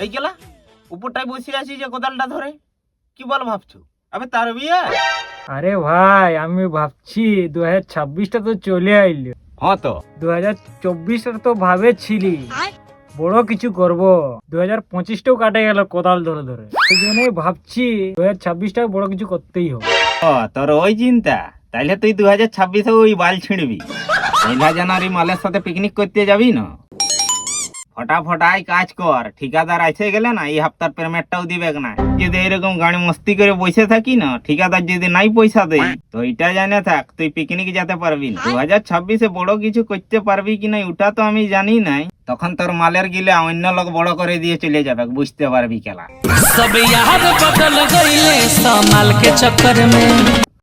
এই গেলা উপরটাই বসে আছি যে কোদালটা ধরে, কি বল ভাবছো? আবে তার বিয়ে? আরে ভাই আমি ভাবছি 2026টা তো চলে আইলো। হ্যাঁ তো 2024টা তো ভাবেছিলি বড় কিছু করব, 2025টাও কাটে গেল কোদাল ধরে ধরে। সেই জন্যই ভাবছি 2026টা বড় কিছু করতেই হবে। ও তোর ওই চিন্তা, তাইলে তুই 2026-এ ওই বাল ছিঁড়বি। 1 জানুয়ারি মালের সাথে পিকনিক করতে যাবি না? ফটাফটাই কাজ কর, ঠিকাদার এসে গেলে না এই হাফতার পেমেন্টটাও দিবে না। যদি এরকম গাড়ি মস্তি করে বসে থাকি না, ঠিকাদার যদি নাই পয়সা দেয়, তো এটা জানে থাক তুই পিকনিক যেতে পারবি না। 2026-এ বড় কিছু করতে পারবি কি না ওটা তো আমি জানি নাই। তখন তোর মালের গিলে অন্য লোক বড় করে দিয়ে চলে যাবে, বুঝতে পারবি খেলা। सब यार बदल गईले सामाल के चक्कर में।